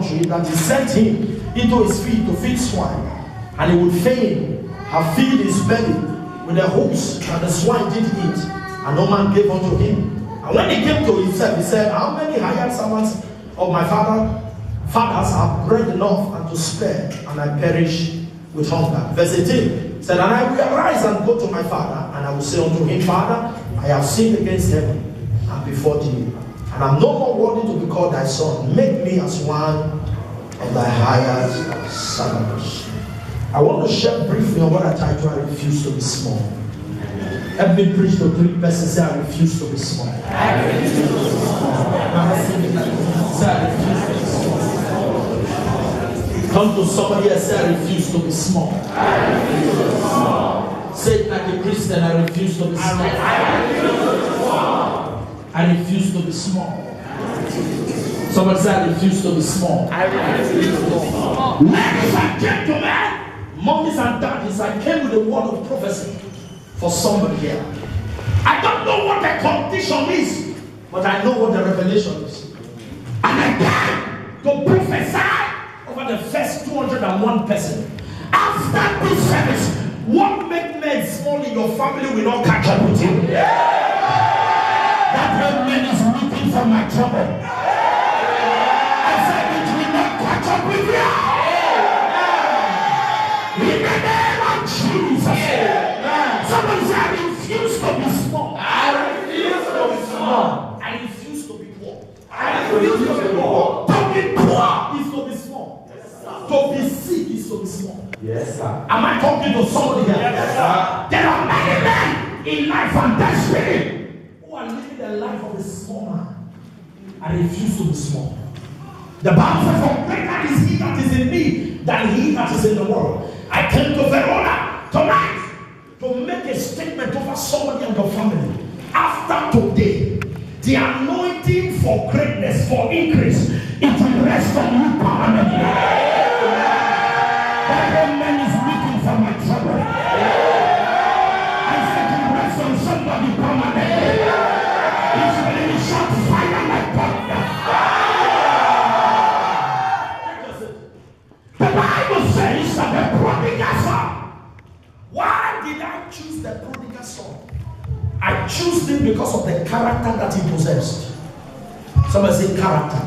country that he sent him into his field to feed swine, and he would fain have filled his belly with the hoops that the swine did eat, and no man gave unto him. And when he came to himself, he said, how many hired servants of my fathers have bread enough and to spare, and I perish with hunger? Verse 18 said, and I will arise and go to my father, and I will say unto him, Father, I have sinned against heaven and before thee, and I'm no more worthy to be called thy son. Make me as one of thy hired servants. I want to share briefly on what I title, I refuse to be small. Let me preach to 3 persons. Say, I refuse to be small. I refuse to be small. Say, I refuse to be small. Come to somebody and say, I refuse to be small. I refuse to be small. Say it like a Christian, I refuse to be small. I refuse to be small. I refuse to be small. Somebody say, I refuse to be small. I refuse to be small. Ladies and gentlemen, mommies and daddies, I came with a word of prophecy for somebody here. I don't know what the condition is, but I know what the revelation is. And I came to prophesy over the first 201 person. After this service, what make men small in your family will not catch up with you. That man is looking for my trouble. I said it will not catch up with you. In the name of Jesus. Somebody say, I refuse to be small. I refuse to be small. I refuse to be poor. I refuse to be poor. To be poor is to be small. Yes, to be sick is to be small. Yes, sir. Am I talking to somebody here? Yes, sir. There are many men in life and destiny who are living the life of a small man. I refuse to be small. The Bible says, for greater is he that is in me than he that is in the world. I came to Verona tonight to make a statement over somebody and your family. After today, the anointing for greatness, for increase, it will rest on you permanently. Every man is looking for my trouble. I said it will rest on somebody permanently. It's when you shot fire like thunder. The Bible says that the prodigal son. Why did I choose the prodigal son? I chose him because of the character that he possessed. Somebody say character.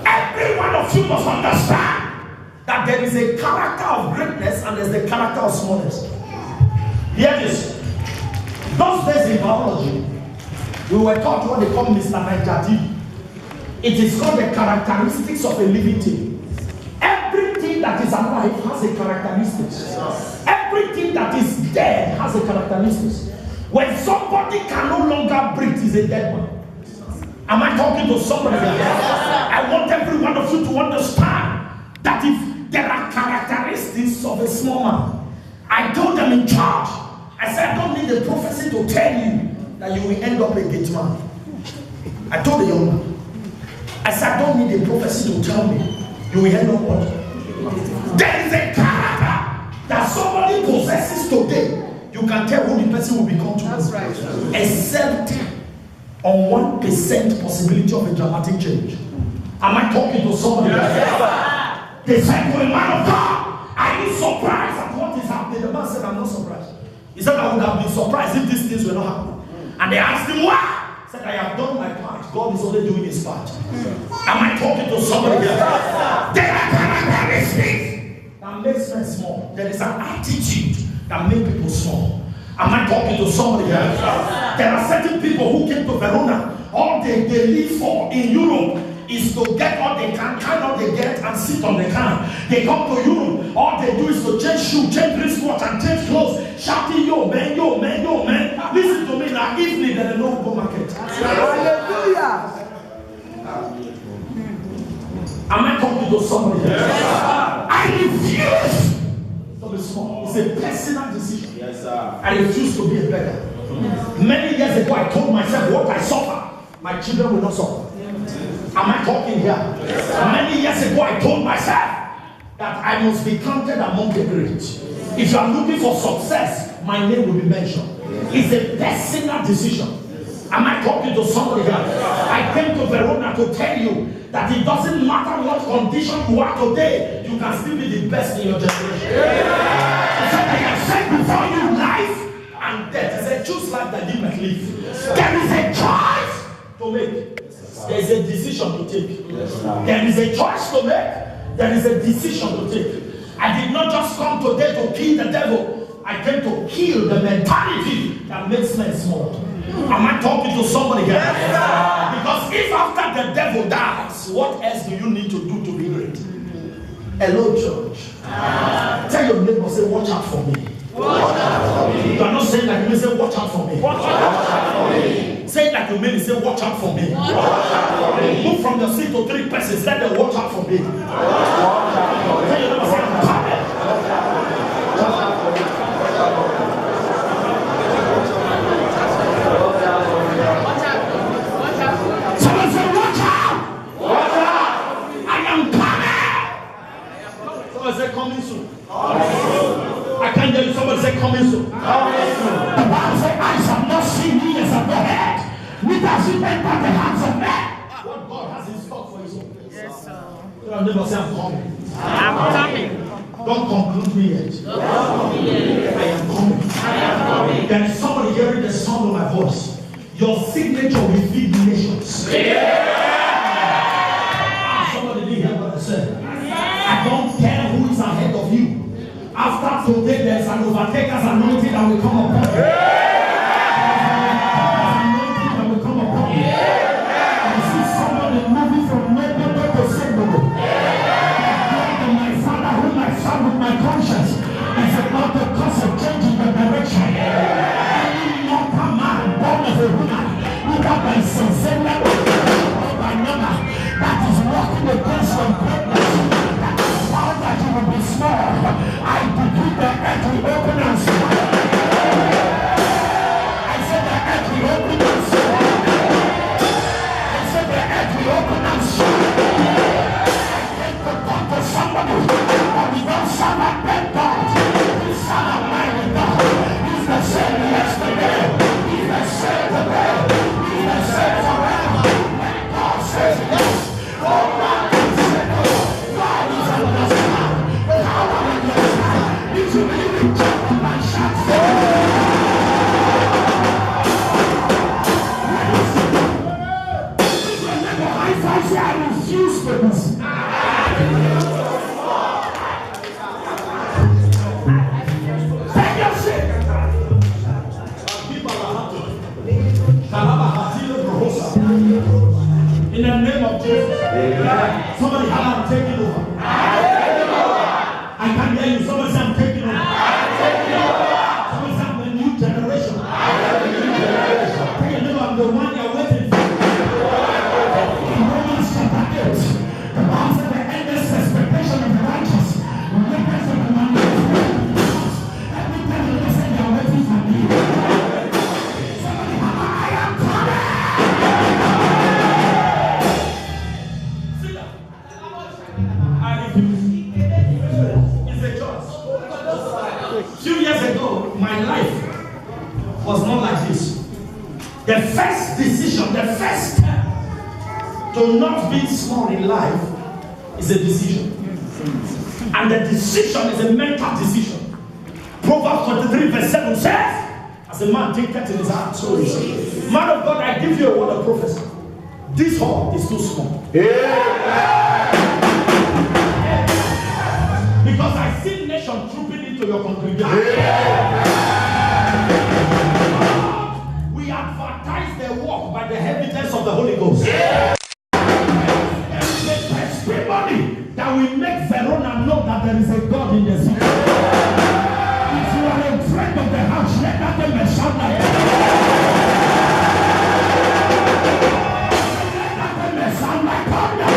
Every one of you must understand that there is a character of greatness and there's the character of smallness. Hear this. Those days in biology, we were taught what they call Mr. Najati. It is called the characteristics of a living thing. Everything that is alive has a characteristics. Everything that is dead has a characteristics. When somebody can no longer breathe, is a dead man. Am I talking to somebody? I want every one of you to understand that if there are characteristics of a small man, I told them in charge, I said, I don't need a prophecy to tell you that you will end up a gate man. I told the young man, I said, I don't need a prophecy to tell me you will end up what? There is a character that somebody possesses today. You can tell who the person will become tomorrow. That's right. Except on 1% possibility of a dramatic change. Am I talking to somebody? Yes. They said to a man of God, are you surprised at what is happening? The man said, I'm not surprised. He said, I would have been surprised if these things were not happening. And they asked him why. He said, I have done my part. God is only doing his part. Am I talking to somebody? Yes. There are characteristics that makes men small. There is an attitude that make people small. Am I talking to somebody else? There are certain people who came to Verona. All they live for in Europe is to get what they can what they get, and sit on the can. They come to Europe. All they do is to change shoes, change wristwatch, and change clothes. Shouting, yo man, yo man, yo man. Listen to me now. Evening, there is no go market. Hallelujah. Am I talking to somebody else? I refuse. Small. It's a personal decision. Yes, sir. I refuse to be a beggar. Many years ago, I told myself what I suffer, my children will not suffer. Am I talking here? Yes, many years ago, I told myself that I must be counted among the great. If you are looking for success, my name will be mentioned. It's a personal decision. Am I talking to somebody here? I came to Verona to tell you that it doesn't matter what condition you are today, you can still be the best in your generation. He said, I have set before you life and death. He said, choose life that you might live. There is a choice to make. There is a decision to take. There is a choice to make. There is a decision to take. I did not just come today to kill the devil. I came to kill the mentality that makes men small. Am I talking to somebody here? Because if after the devil dies, what else do you need to do to be great? Hello, church. Tell your neighbor, say, watch out for me. Watch out for me. You are not saying like you may say, watch out for me. Watch out for me. Say it like you mean it, say, watch out for me. Watch out for me. Move from your seat to 3 persons, let them watch out for me. Watch out for me. Tell your neighbor, say, I'm coming. Someone say, watch out. Watch out. I am coming. Someone say, coming soon. I can't hear you. Somebody say, coming soon. The Bible says, I shall not see me as a head, neither shall he enter the hands of men. What God has in stock for his own. Yes, sir. Your neighbor say, I'm coming. I'm coming. Don't conclude me yet. I am coming. There is somebody hearing the sound of my voice. Your signature will feed the nations. Somebody didn't hear what I said. I don't care who is ahead of you. After today, there's an overtaker's anointing that will come upon you. Anointing that will come upon you. I see somebody moving from neighborhood to neighborhood. My father, whom I serve with my conscience, is about the cause of changing the direction. Any mortal man born of a woman, without by sincere or by number, that is walking against your greatness, that is power that you will be small. I decree the earth will open and swallow. I said the earth will open and swallow. I said the earth will open and swallow. I came to talk to somebody, but we don't serve a bad God. We serve a mighty God. He's the same yesterday. He's the same today. He's the same forever. When God says yes, no man can say no. God is on the side. Power in your side. You should believe in God and shout for remember, high five, say I refuse to this. Take your seat. In the name of Jesus. Somebody have I'm taking over. I can hear you. Somebody say I'm taking over. Somebody say I'm a new generation. Tell your neighbor I'm the one you're waiting for. In Romans chapter 8, the Bible said the endless expectation of the righteous will make us of the man. Every time you listen, you're waiting for me. Somebody, I am coming. Sit down. I refuse. It's a choice. Few years ago, my life was not like this. The first decision, the first step to not be small in life is a decision. And the decision is a mental decision. Proverbs 23 verse 7 says, as a man thinketh in his heart, so is he. Man of God, I give you a word of prophecy. This hall is too small. Because I see nation trooping into your congregation. We advertise their work by the evidence of the Holy Ghost. There is a testimony that will make Verona know that there is a God in the city. If you are a friend of the house, let that thing be shout like that. Let that thing be sound like thunder.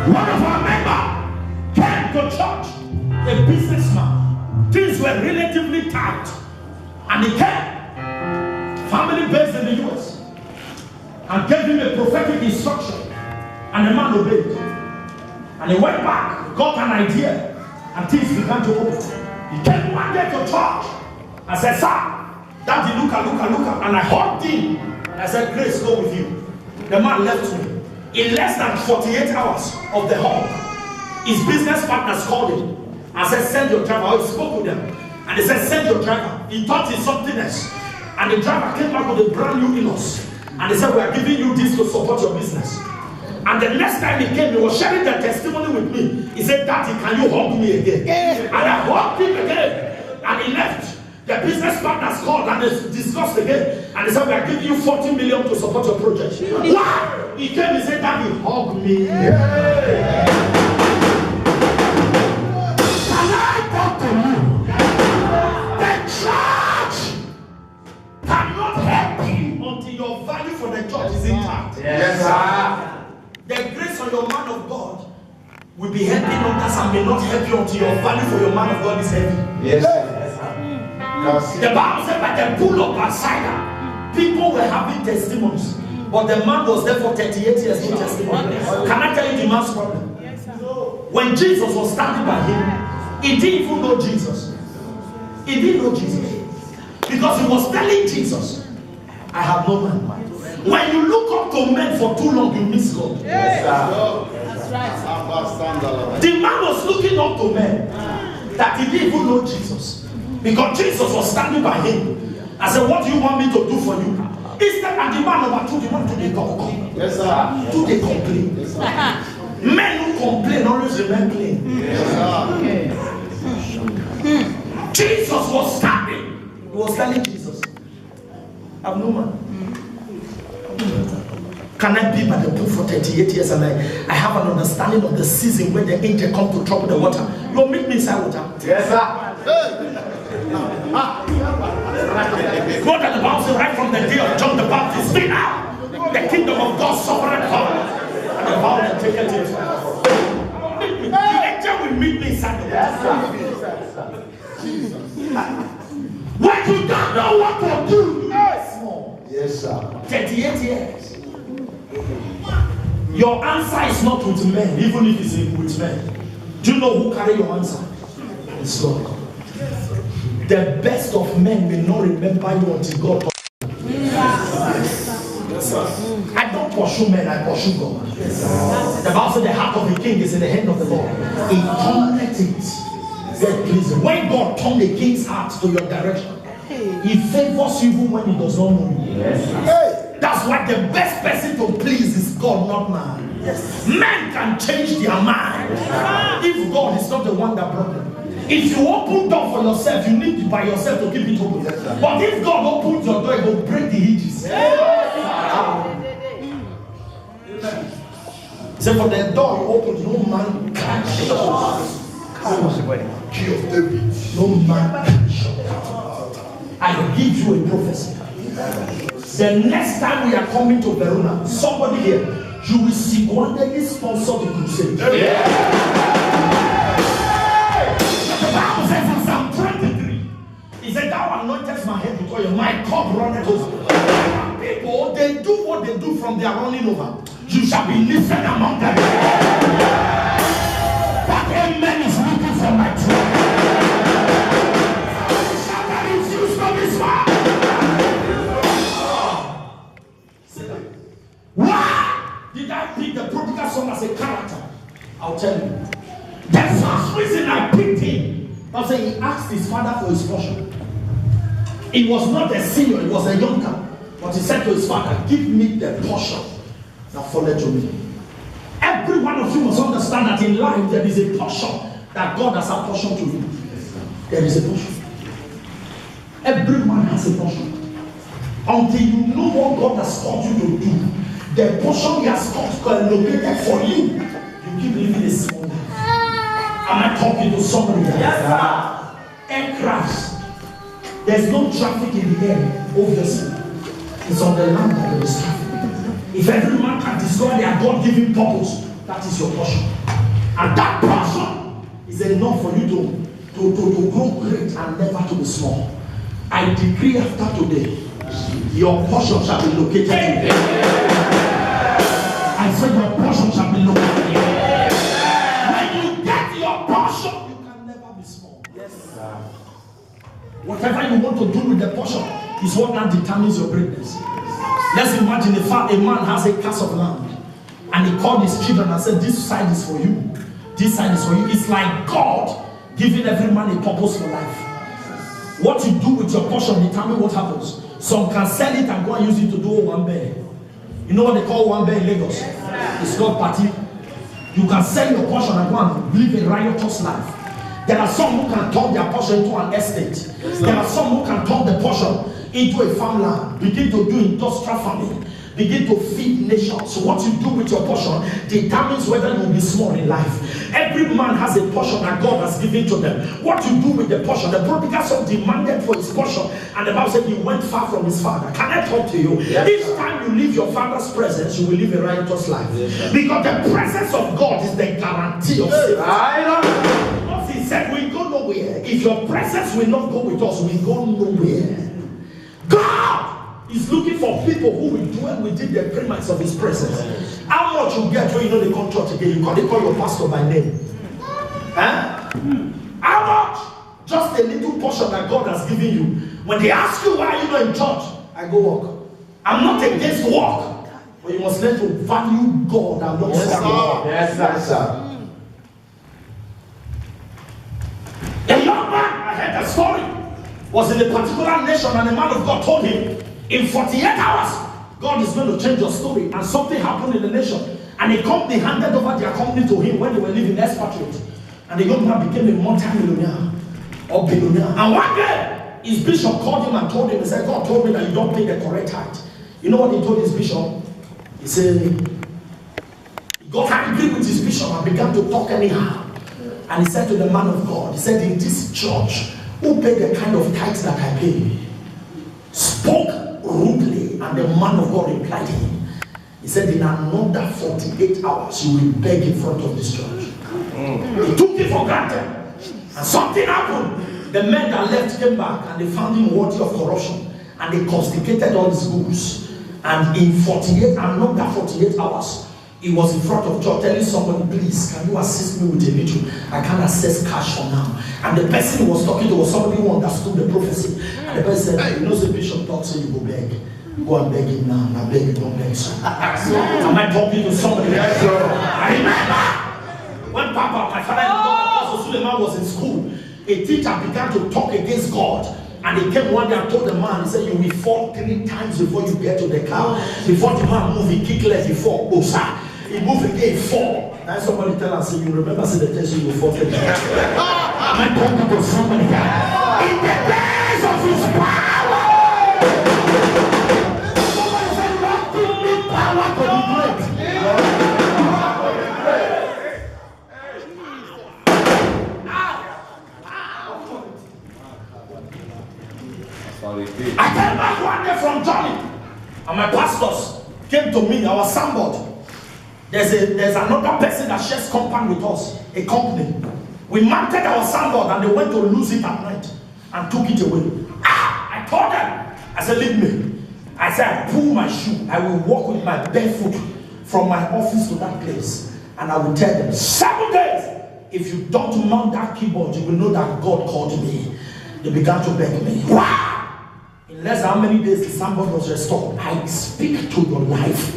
One of our members came to church, a businessman. Things were relatively tight. And he came, family based in the US, and gave him a prophetic instruction. And the man obeyed. And he went back, got an idea, and things began to open. He came one day to church and said, "Sir, Daddy, look at. And I hugged him. And I said, "Grace, go with you." The man left me. In less than 48 hours of the hug, his business partners called him and said, "Send your driver." He spoke with them. And they said, "Send your driver." He thought it's something else. And the driver came back with a brand new Enos. And they said, "We are giving you this to support your business." And the next time he came, he was sharing the testimony with me. He said, "Daddy, can you hug me again?" And I hugged him again. And he left. The business partners called and they discussed again. And they said, "We are giving you 40 million to support your project." Why? He came and said, "Daddy, hug me." Can I talk to you? The church cannot help you until your value for the church is intact. Yes, sir. The grace on your man of God will be helping others and may not help you until your value for your man of God is heavy. Yes, sir. The Bible said by the pool of Bethesda, people were having testimonies, but the man was there for 38 years, no testimony. Can I tell you the man's problem? Yes, sir. When Jesus was standing by him, he didn't even know Jesus. He didn't know Jesus because he was telling Jesus, "I have no man." When you look up to men for too long, you miss God. Yes, sir. That's right. The man was looking up to men that he didn't even know Jesus. Because Jesus was standing by him. I said, "What do you want me to do for you?" Instead, and the man number two, the man to the complain. Yes, sir. To the complain. Yes, sir. Men who complain always remain clean. Yes, sir. Jesus was standing. He was telling Jesus, "I'm no man. Can I be by the pool for 38 years and I have an understanding of the season when the angel comes to trouble the water? You'll meet me inside water." Yes, sir. God at the Bible says right from the day of John the Baptist, "Speak now, the kingdom of God suffereth come, and the violent taketh it." The angel will meet me inside the water. When you don't know what to do, Yes, sir. 38 years. Your answer is not with men, even if it's with men. Do you know who carry your answer? It's God. The best of men will not remember you until God. Yes, sir. I don't pursue men, I pursue God. The Bible says the heart of the king is in the hand of the Lord. He turneth it. Very pleasing. When God turns the king's heart to your direction, he favors you even when he does not know you. Yes, Hey, that's why the best person to please is God, not man. Yes. Men can change their mind if God is not the one that brought them. If you open door for yourself, you need to by yourself to keep it open. Yes, but if God opens your door, it will break the hinges. So for the door you open, no man can shut. No man can shut. I give you a prophecy. The next time we are coming to Verona, somebody here, you will single-handedly sponsor the crusade. Yeah. The Bible says in Psalm 23, he said, "Thou anointest my head with oil, my cup runneth over." People, they do what they do from their running over. You shall be lifted among them. That amen is looking for my throne. Somebody refuse to this one. Why did I pick the prodigal son as a character? I'll tell you. The first reason I picked him was that he asked his father for his portion. He was not a senior, he was a younger. But he said to his father, "Give me the portion that followed to me." Every one of you must understand that in life there is a portion that God has apportioned to you. There is a portion. Everyone has a portion. Until you know what God has called you to do, the portion he has located for you, you keep living a small life. Am I talking to somebody? Yes, sir. Aircrafts. There's no traffic in the air, obviously. It's on the land that there is traffic. If every man can discover their God-given purpose, that is your portion. And that portion is enough for you to grow great and never to be small. I decree after today, your portion shall be located today. I said your portion shall be located. Whatever you want to do with the portion is what now determines your greatness. Let's imagine a man has a cast of land and he called his children and said, this side is for you. This side is for you. It's like God giving every man a purpose for life. What you do with your portion determines what happens. Some can sell it and go and use it to do one bear. You know what they call one bear in Lagos? It's called party. You can sell your portion and go and live a riotous life. There are some who can turn their portion into an estate. There are some who can turn the portion into a farmland, begin to do industrial farming, begin to feed nations. So what you do with your portion determines whether you will be small in life. Every man has a portion that God has given to them. What you do with the portion, the prodigal son demanded for his portion, and the Bible said he went far from his father. Can I talk to you? Yes, each time you leave your father's presence, you will live a riotous life. Yes, because the presence of God is the guarantee of safety. He said we go nowhere. If your presence will not go with us, we go nowhere. God is looking for people who will dwell within the premise of his presence. How much you get when you know they come church again? You can't call your pastor by name. Huh? How much? Just a little portion that God has given you. When they ask you why you not in church, I go work. I'm not against work, but you must learn to value God and not God. Yes, sir. A young man, I heard a story, was in a particular nation, and a man of God told him, in 48 hours, God is going to change your story. And something happened in the nation, and a company handed over their company to him when they were living expatriate. And the young man became a multi-millionaire or billionaire. And one day, his bishop called him and told him, he said, God told me that you don't pay the correct tithe. You know what he told his bishop? He said, he got angry with his bishop and began to talk anyhow. And he said to the man of God, he said, in this church, who paid the kind of tithes that I pay? Spoke rudely, and the man of God replied to him. He said, in another 48 hours, you will beg in front of this church. He took it for granted. And something happened. The men that left came back, and they found him worthy of corruption. And they confiscated all his goods. And in another 48 hours, he was in front of church telling somebody, please, can you assist me with a little? I can't access cash for now. And the person he was talking to was somebody who understood the prophecy. And the person said, hey, you know the bishop talks, so you go beg. Go and beg him now. Now beg him, don't beg so. Am I talking to somebody? I remember when Papa, my father-in-law, Apostle Suleiman was in school, a teacher began to talk against God. And he came one day and told the man, he said, you will fall 3 times before you get to the car. Before the man moved, he kicked left, he fall. Oh, sir. He moved again, fall. Now somebody tell us, you remember, say the test you will fall 3 times. Am I talking to somebody here? In the days of his power. Somebody said, Lord, give me power to be great. I came back one day from Johnny, and my pastors came to me, our soundboard. There's another person that shares compound with us, a company. We mounted our soundboard and they went to lose it at night and took it away. I told them, I said, leave me. I said, I pull my shoe, I will walk with my bare foot from my office to that place. And I will tell them, 7 days, if you don't mount that keyboard, you will know that God called me. They began to beg me. Wow! In less than how many days the soundboard was restored. I speak to your life.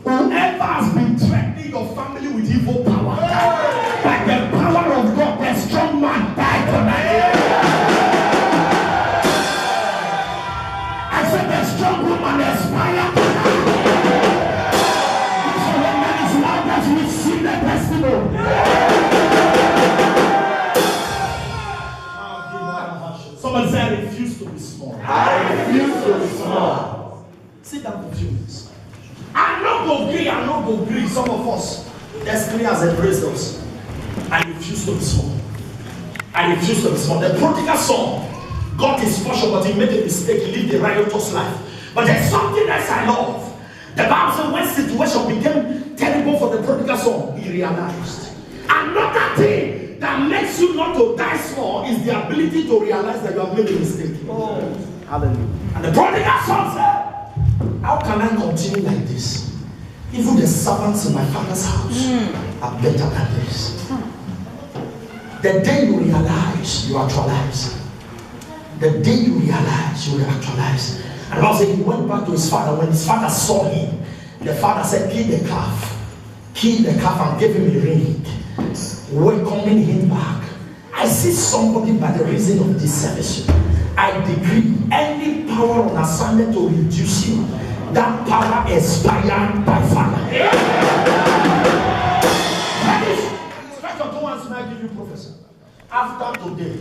Whoever has been threatening your family with evil power, by the power of God, the strong man died tonight. I said the strong woman expired tonight. We see the testimony. Somebody say, I refuse to be small. I refuse to be small. Sit down with you. I'm not going to agree. Some of us, destiny has embraced us. I refuse to be small. I refuse to be small. The prodigal son got his portion, but he made a mistake. He lived a riotous life. But there's something else I love. The Bible says when situation became terrible for the prodigal son, he realized. Another thing that makes you not to die small is the ability to realize that you have made a mistake. Hallelujah. And the prodigal son said, How can I continue like this? Even the servants in my father's house are better than this. The day you realize, you actualize. The day you realize, you will actualize. And the Bible said he went back to his father. When his father saw him, the father said, kill the calf. Kill the calf and give him a ring. Welcoming him back. I see somebody by the reason of this service. I decree any power on assignment to reduce you, that power expired by fire. Stretch your two hands and I give you prophecy. After today,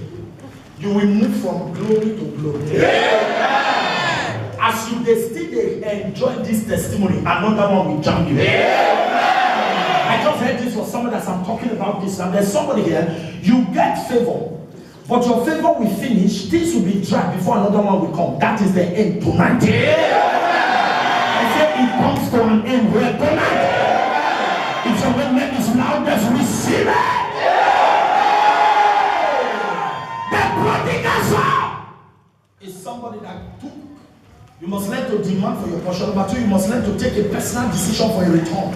you will move from glory to glory. As you still enjoy this testimony, another one will jump you. I just heard this for somebody as I'm talking about this, and there's somebody here, you get favor, but your favor will finish, things will be dry before another one will come. That is the end tonight. I say it comes to an end where tonight, if your witness is loudest, receive it. The prodigal son is somebody that took. You must learn to demand for your portion. Number 2, you must learn to take a personal decision for a return.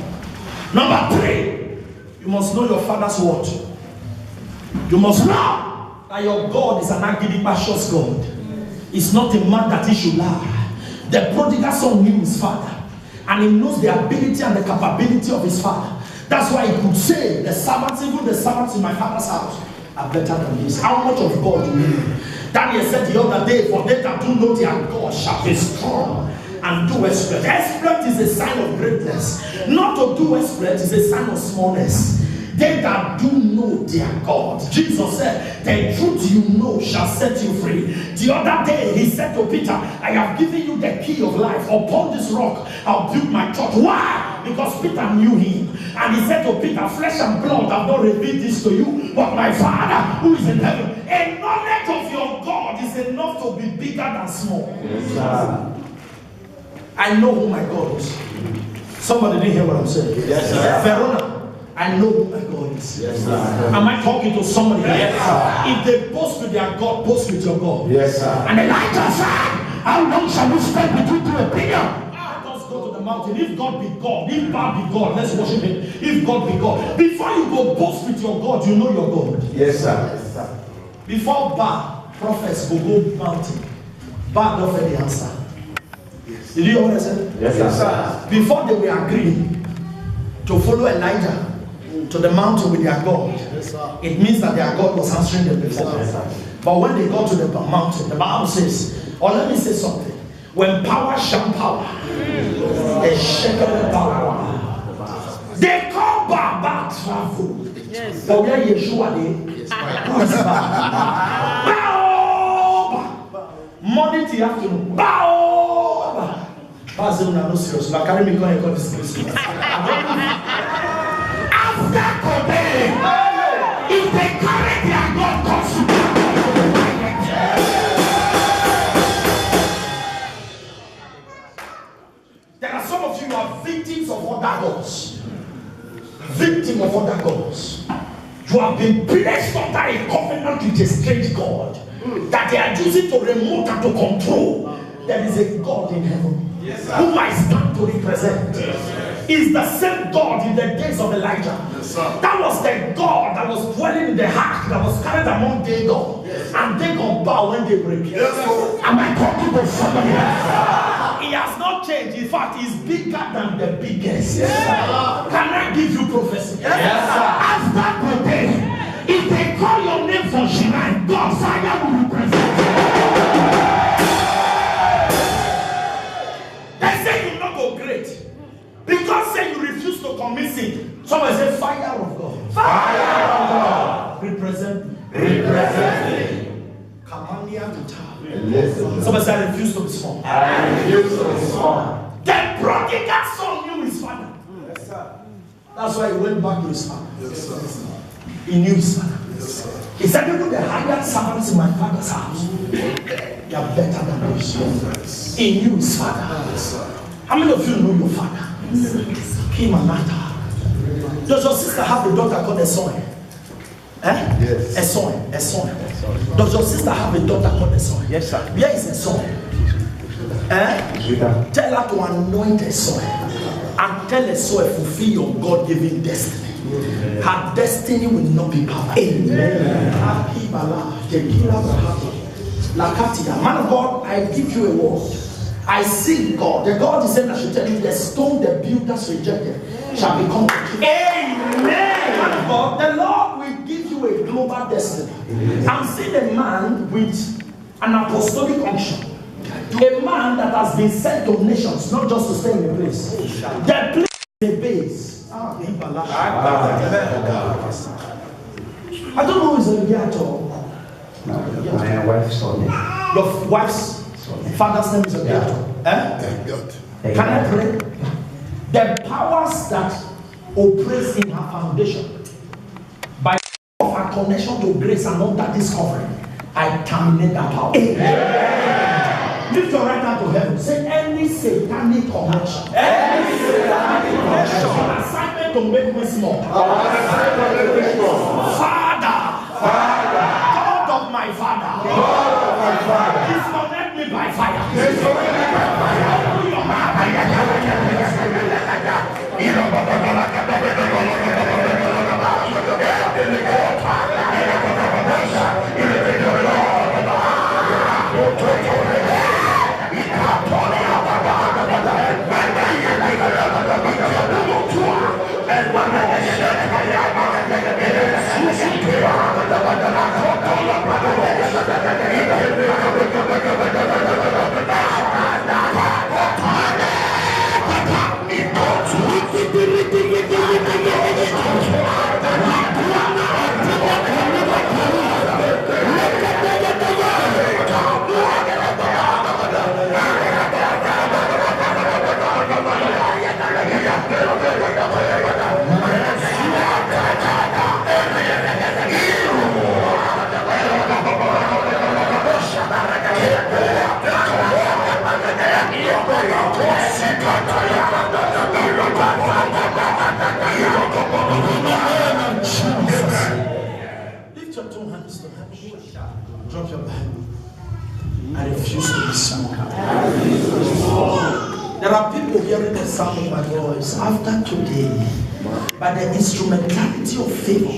Number 3, you must know your father's word. You must know that your God is an agricultural God. It's not a man that he should lie. The prodigal son knew his father, and he knows the ability and the capability of his father. That's why he could say, the servants, even the servants in my father's house, are better than this. How much of God do you need? Daniel said the other day, for they that do know their God shall be strong and do exploit. Exploit is a sign of greatness. Not to do exploit is a sign of smallness. They that do know their God. Jesus said, the truth you know shall set you free. The other day he said to Peter, I have given you the key of life. Upon this rock I'll build my church. Why? Because Peter knew him. And he said to Peter, flesh and blood have not revealed this to you, but my Father who is in heaven. A knowledge of your God is enough to be bigger than small. Yes, sir. I know who my God is. Somebody didn't hear what I'm saying. Yes, sir. Verona, I know who my God is. Yes, sir. Am I talking to somebody? Yes, sir. If they boast with their God, boast with your God. Yes, sir. And Elijah said, how long shall we spend between two opinions? Let us go to the mountain. If God be God, if Baal be God, let's worship him. If God be God. Before you go boast with your God, you know your God. Yes, sir. Yes, sir. Before Baal, prophets will go mountain. Baal don't the answer. Did you hear what I said? Yes, sir. Before they were agreeing to follow Elijah to the mountain with their God, it means that their God was answering them before. But when they got to the mountain, the Bible says, or let me say something, when power shall power, they shake the power. They call Baal travel. Yes. But where Yeshua did, who is Baal? Morning to afternoon, Baal. Basil na no serious. But carry me going to this Christmas. After today, if they carry their God, there are some of you who are victims of other gods. Victim of other gods. You have been placed under a covenant with a strange God that they are using to remote and to control. There is a God in heaven. Yes, whom I stand to represent. Yes, is the same God in the days of Elijah. Yes, that was the God that was dwelling in the ark that was carried among Dagon. Yes, and Dagon bow when they break. Yes, am I talking to somebody else? He has not changed. In fact, he's bigger than the biggest. Yes, can I give you prophecy? Yes, after today, if they call your name for Shinai, God's fire will represent. Because say you refuse to commit sin. Somebody say fire of God. Fire of God. Represent me. Represent me. Kamandia to town. Somebody say I refuse to be small. I refuse to be small. The prodigal son knew his father. Yes, sir. That's why he went back to his father. Yes, sir. He knew his father. Yes, sir. He said, even the hired servants in my father's house, they are better than those. He knew his father. Yes, sir. How many of you know your father? Kimanata. Does your sister have a daughter called Eson? Yes. Eson. Does your sister have a daughter called Eson? Yes, sir. Where is Eson? Tell her to anoint a soil and tell a soil fulfill your God-given destiny. Her destiny will not be power. Amen. Man of God, I give you a word. I see God. The God is saying I should tell you the stone the builders rejected shall become the king. Amen. Man of God, the Lord will give you a global destiny. I'm seeing a man with an apostolic unction. A man that has been sent to nations, not just to stay in a place. The place is a base. I don't know who is a Obiato. My wife's son. Your wife's father's name is Obiato. Can I pray? The powers that operate in her foundation, by of her connection to grace and under this covering, I terminate that power. Lift your right hand to heaven. Say any satanic connection. Any satanic connection. Assignment to make me small. Father. God of my father. Disconnect me by fire. Open your mouth. Lift your two hands to heaven. Drop your Bible. I refuse to be small. There are people hearing the sound of my voice after today. By the instrumentality of favor,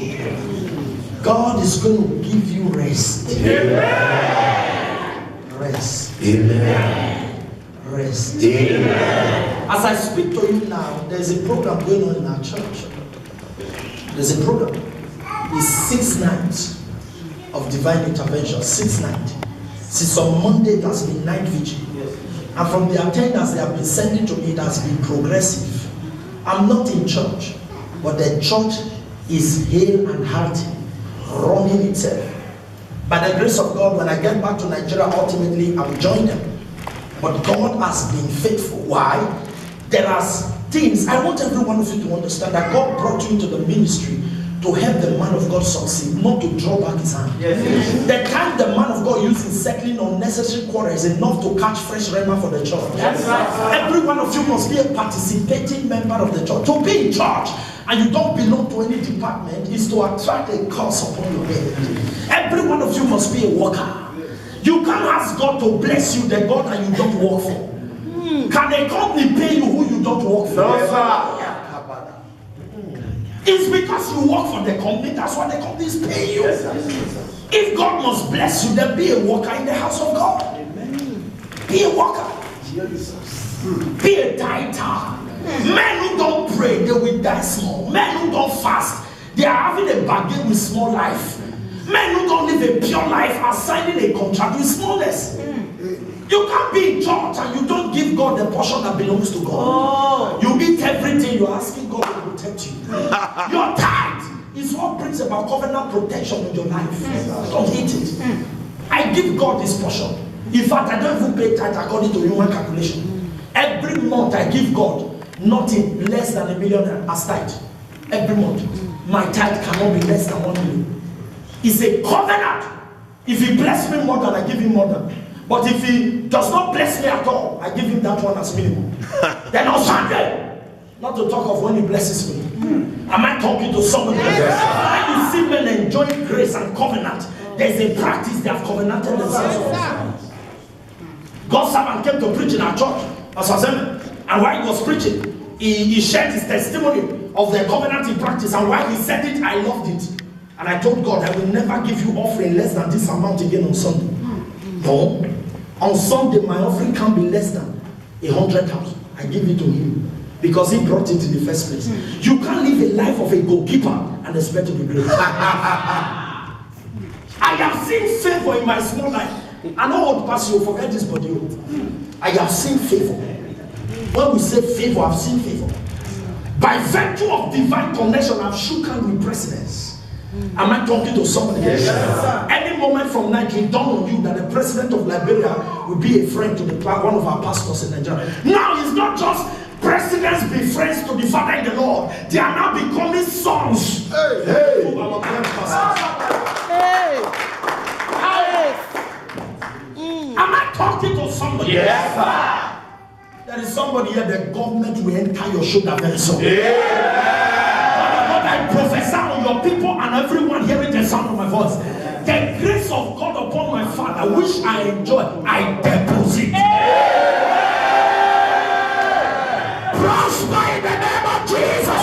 God is going to give you rest. Amen. Rest. Amen. Rest. Amen. As I speak to you now, there's a program going on in our church. There's a program. It's 6 nights of divine intervention. 6 nights. Since on Monday, it has been night vigil. And from the attendance they have been sending to me, it has been progressive. I'm not in church, but the church is hale and hearty, running itself. By the grace of God, when I get back to Nigeria, ultimately I will join them. But God has been faithful. Why? There are things, I want every one of you to understand that God brought you into the ministry to help the man of God succeed, not to draw back his hand. Yes. The time the man of God used in settling unnecessary quarrels is enough to catch fresh rhema for the church. That's right. Every one of you must be a participating member of the church. To be in church and you don't belong to any department is to attract a curse upon your head. Every one of you must be a worker. You can't ask God to bless you, the God that you don't work for. Can a company pay you who you don't work for? No, sir. It's because you work for the company, that's why the company is paying you. Yes, if God must bless you, then be a worker in the house of God. Amen. Be a worker. Be a tither. Men who don't pray, they will die small. Men who don't fast, they are having a bargain with small life. Men who don't live a pure life are signing a contract with smallness. You can't be in church and you don't give God the portion that belongs to God. Oh. You eat everything, you're asking God to protect you. Your tithe is what brings about covenant protection in your life. Don't eat it. I give God this portion. In fact, I don't even pay tithe according to human calculation. Every month I give God nothing less than $1 million as tithe. Every month. My tithe cannot be less than 1 million. It's a covenant. If he bless me more than I give him more than. But if he does not bless me at all, I give him that one as minimum. Then on Sunday, not to talk of when he blesses me. Am I talking to somebody? Yes. When you see men enjoying grace and covenant, there's a practice they have covenanted themselves. God's servant came to preach in our church, and while he was preaching, he shared his testimony of the covenant in practice, and while he said it, I loved it. And I told God, I will never give you offering less than this amount again on Sunday. No. On Sunday, my offering can't be less than 100,000. I give it to him because he brought it in the first place. You can't live a life of a goalkeeper and expect to be great. I have seen favor in my small life. I know what pass you, forget this body. I have seen favor. When we say favor, I've seen favor. By virtue of divine connection, I've shook hands with presidents. Am I talking to somebody? Yes, any moment from now, it will dawn on you that the president of Liberia will be a friend to one of our pastors in Nigeria. Now, it's not just presidents be friends to the Father in the Lord. They are now becoming sons. Hey. To our pastors. Hey. Am I talking to somebody? Yes, sir. There is somebody here, the government will enter your shoulder very soon. I prophesy on your people and everyone hearing the sound of my voice. The grace of God upon my Father, which I enjoy, I deposit. Prosper in the name of Jesus.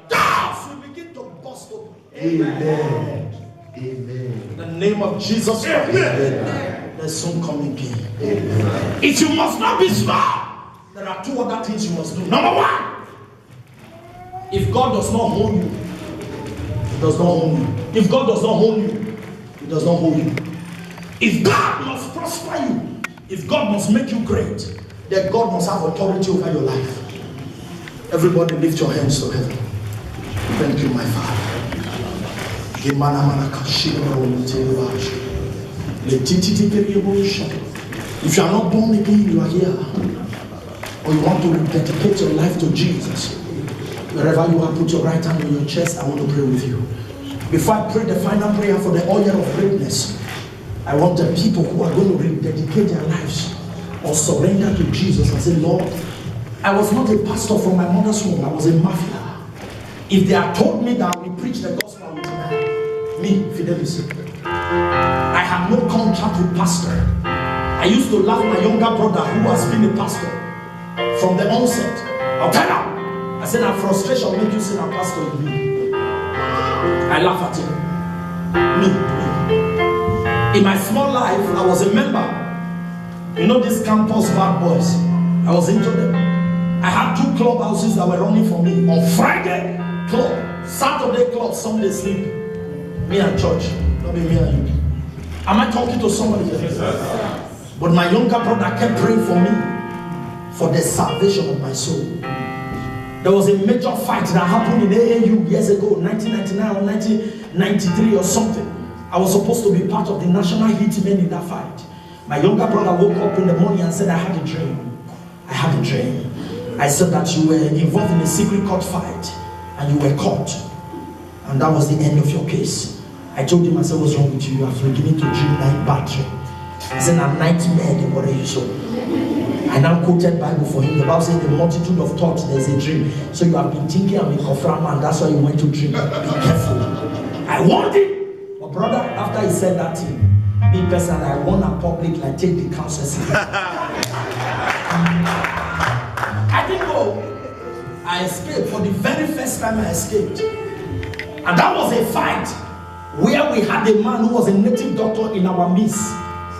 Doors will begin to bust open. Amen. Amen. In the name of Jesus Christ. There's soon coming King. If you must not be smart, there are two other things you must do. Number one, if God does not hold you, He does not hold you. If God does not hold you, He does not hold you. If God must prosper you, if God must make you great, then God must have authority over your life. Everybody lift your hands to heaven. Thank you, my Father. If you are not born again, you are here, or you want to dedicate your life to Jesus, wherever you are, put your right hand on your chest. I want to pray with you. Before I pray the final prayer for the oil of greatness, I want the people who are going to rededicate their lives or surrender to Jesus and say, Lord, I was not a pastor from my mother's womb. I was a mafia. If they had told me that we preach the gospel, I would deny. Me, Fidelis, I have no contract with pastor. I used to laugh my younger brother who has been a pastor from the onset. I'll tell him. I said that frustration will make you say that pastor is me. I laugh at him. Me. In my small life, I was a member. You know these campus bad boys. I was into them. I had 2 clubhouses that were running for me. On Friday, club. Saturday, club. Sunday, sleep. Me and church. Not be me and you. Am I talking to somebody here? Yes, but my younger brother kept praying for me for the salvation of my soul. There was a major fight that happened in AAU years ago, 1999 or 1993 or something. I was supposed to be part of the national hitmen in that fight. My younger brother woke up in the morning and said, I had a dream. I had a dream. I said that you were involved in a secret court fight and you were caught. And that was the end of your case. I told him, I said, what's wrong with you? You have beginning to dream like bad dream. I said, a nightmare, the what you saw. I now quoted Bible for him. The Bible says the multitude of thoughts, there's a dream. So you have been thinking I'm a Koframa and that's why you went to dream. Be careful. I warned him. But brother, after he said that thing, me personally, I won a public like take the counsel. I didn't go. I escaped. For the very first time I escaped. And that was a fight where we had a man who was a native doctor in our midst.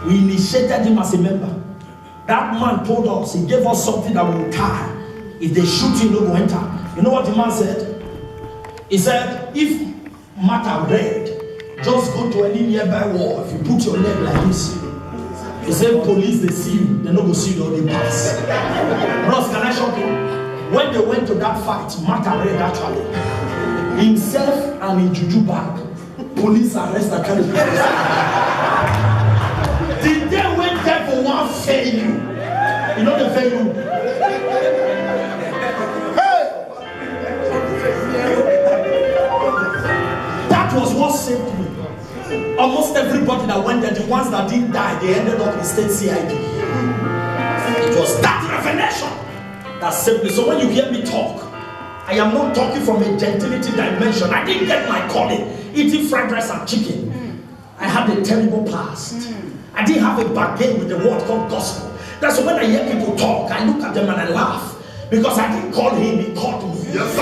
We initiated him as a member. That man told us, he gave us something that will tie. If they shoot you, no go enter. You know what the man said? He said, if matter red, just go to any nearby wall. If you put your leg like this, he said, police, they see you. They don't go see you, they pass. Bros, can I shock you? When they went to that fight, matter red actually, himself and in juju bag, police arrest and carry police. Did they went there for one fail you? You know the fail you? Hey! That was what saved me. Almost everybody that went there, the ones that didn't die, they ended up in state CID. It was that revelation that saved me. So when you hear me talk, I am not talking from a gentility dimension. I didn't get my calling eating fried rice and chicken. I had a terrible past. I didn't have a bargain with the word called gospel. That's when I hear people talk, I look at them and I laugh. Because I didn't call him, he called me. Yes, sir.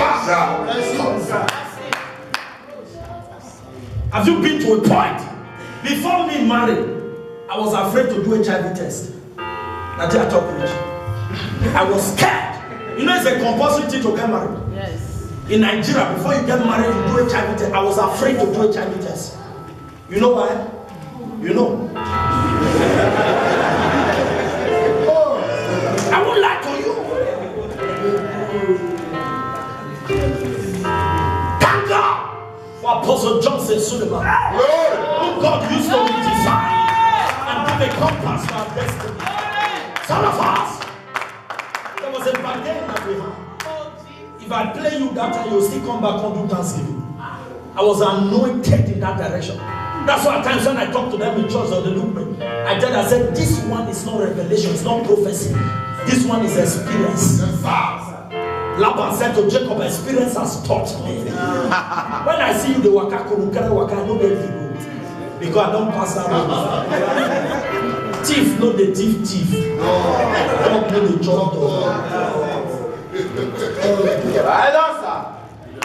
Have you been to a point? Before me married, I was afraid to do a HIV test. That's what I talk with. I was scared. You know, it's a compulsory thing to get married. Yes. In Nigeria, before you get married, you do a HIV test. I was afraid to do a HIV test. You know why? You know. I won't lie to you. Thank God for Apostle Johnson Suleiman, who God used to design and give a compass for our destiny. Some of us, there was a bargain that we had. If I play you that time, you'll still come back and do Thanksgiving. I was anointed in that direction. That's why at times when I talk to them in church or they look me, I tell them, I said, this one is not revelation, it's not prophecy. This one is experience. Laban said to Jacob, experience has taught me. When I see you, the waka, I know where you go. Because I don't pass that road. Thief, no the thief. Dog, no the job dog.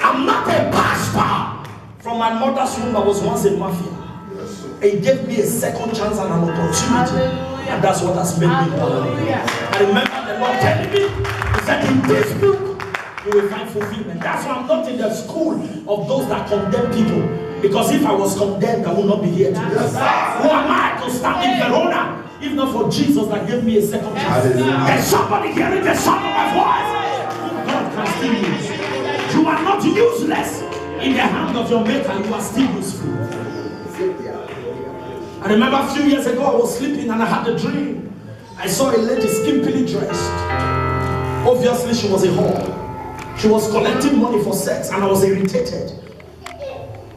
I'm not a pastor. From my mother's womb, I was once a mafia. It gave me a second chance and an opportunity. And that's what has made me born. I remember the Lord telling me, he said, in this book, you will find fulfillment. That's why I'm not in the school of those that condemn people. Because if I was condemned, I would not be here today. Who am I to stand in Verona? If not for Jesus that gave me a second chance. There's somebody hearing the sound of my voice. God can still use. You are not useless in the hand of your maker. You are still useful. I remember a few years ago I was sleeping and I had a dream. I saw a lady skimpily dressed. Obviously she was a whore. She was collecting money for sex and I was irritated.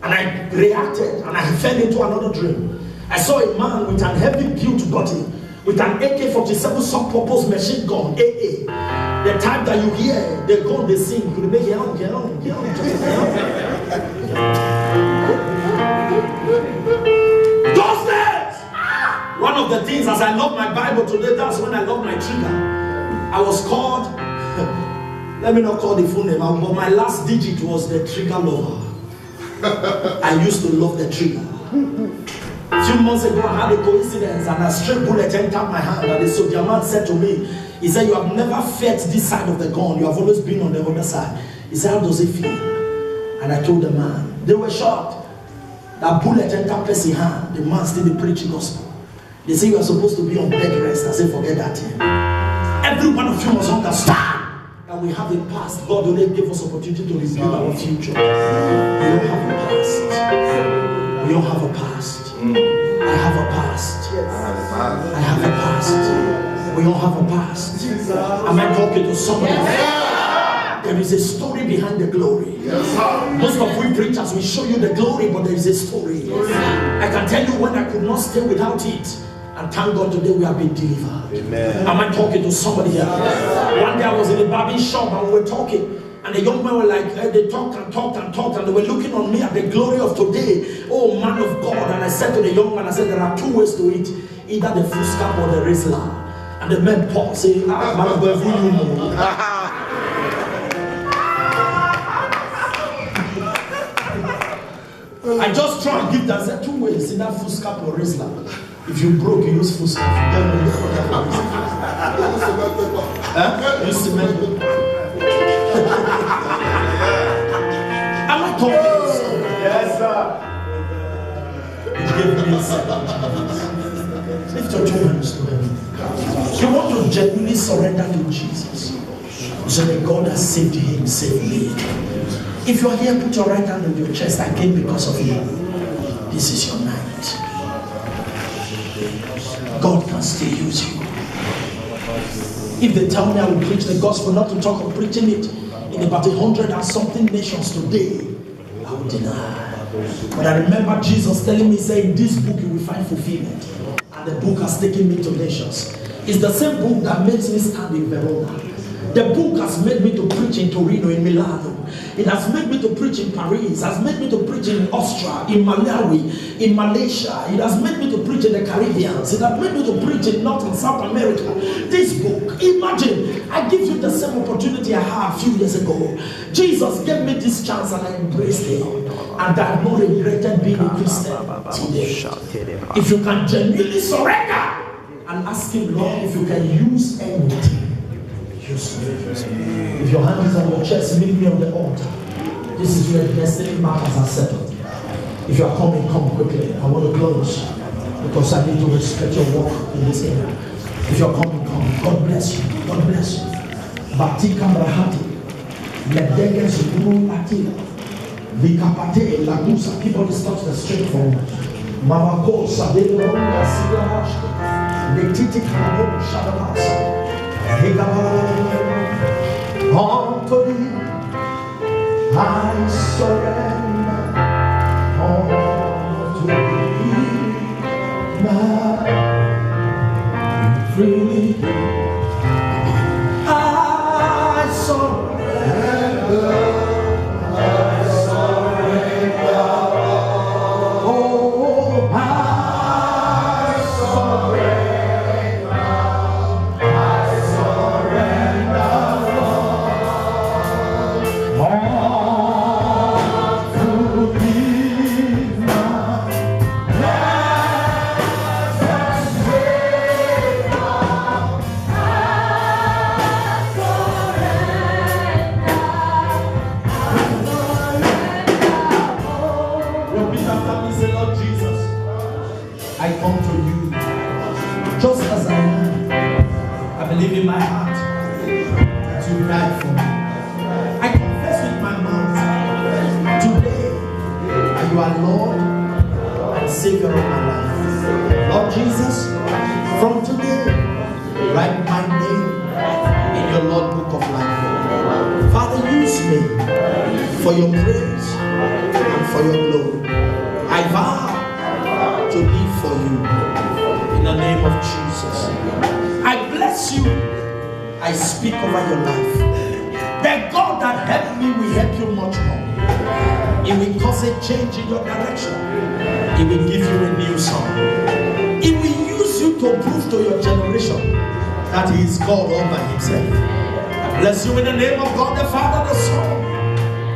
And I reacted and I fell into another dream. I saw a man with an heavy built body with an AK-47 sub-purpose machine gun, AA. The type that you hear, the gun they sing, you make it on. Those days! One of the things, as I love my Bible today, that's when I love my trigger. I was called, let me not call the full name, but my last digit was the trigger lover. I used to love the trigger. A few months ago, I had a coincidence and a stray bullet entered my hand. And the soldier man said to me, he said, you have never felt this side of the gun. You have always been on the other side. He said, how does it feel? And I told the man, they were shocked. That bullet entered person's hand. The man still be preaching gospel. They say you are supposed to be on bed rest. I say, forget that thing. Every one of you must understand that we have a past. God only gave us opportunity to reveal our future. We don't have a past. We don't have a past. I have a past. I have a past. We all have a past. Am I talking to somebody? There is a story behind the glory. Most of we preachers will show you the glory, but there is a story. I can tell you when I could not stay without it. And thank God today we have been delivered. Amen. Am I talking to somebody here? One day I was in a barber shop and we were talking. And the young men were like, they talked and they were looking on me at the glory of today. Oh, man of God. And I said to the young man, I said, there are two ways to it. Either the Fusca or the Rizla. And the men paused, saying, man of God, who you know? I just try and give that. I said, two ways, either Fusca or Rizla. If you broke, you use Fusca. Use cement. Am I talking? Yes, sir. It gave me a second chance. Lift your two hands to him. You want to genuinely surrender to Jesus. So that God has saved him, saved me. If you're here, put your right hand on your chest. I came because of you. This is your night. God can still use you. If they tell me I will preach the gospel, not to talk of preaching it in about 100 and something nations today, I will deny. But I remember Jesus telling me, saying, this book you will find fulfillment. And the book has taken me to nations. It's the same book that makes me stand in Verona. The book has made me to preach in in Torino, in Milano. It has made me to preach in Paris. It has made me to preach in Austria, in Malawi, in Malaysia. It has made me to preach in the Caribbean. It has made me to preach in North and South America. This book, imagine, I give you the same opportunity I had a few years ago. Jesus gave me this chance and I embraced it. And I have not regretted being a Christian today. If you can genuinely surrender and ask him, Lord, if you can use anything, use me. If your hand is on your chest, meet me on the altar. This is where destiny matters are settled. If you are coming, come quickly. I want to close because I need to respect your work in this area. If you are coming, come. God bless you. God bless you. Batika Brahati. Ledeges Atila. Vikapate Lagusa. People touch the street forward. Mavako Sadelo Sigahash. Letiti Kabo Shadabasa. Unto thee I surrender. Unto thee my freely I surrender. In my heart that you died for me. I confess with my mouth today that you are Lord and Savior of my life. Lord Jesus, from today, write my name in your Lord book of life. Father, use me for your praise and for your glory. I vow to live for you in the name of Jesus. I bless you. I speak over your life. The God that helped me will help you much more. It will cause a change in your direction. It will give you a new song. It will use you to prove to your generation that he is God all by himself. I bless you in the name of God the Father, the Son,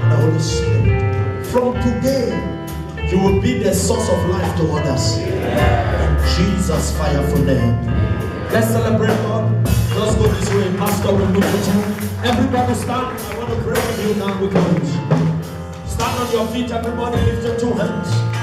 and the Holy Spirit. From today, you will be the source of life to others. In Jesus' fireful name. Let's celebrate God. Let's go this way. Pastor will move the time. Everybody stand. I want to pray with you now. We close. Stand on your feet. Everybody lift your two hands.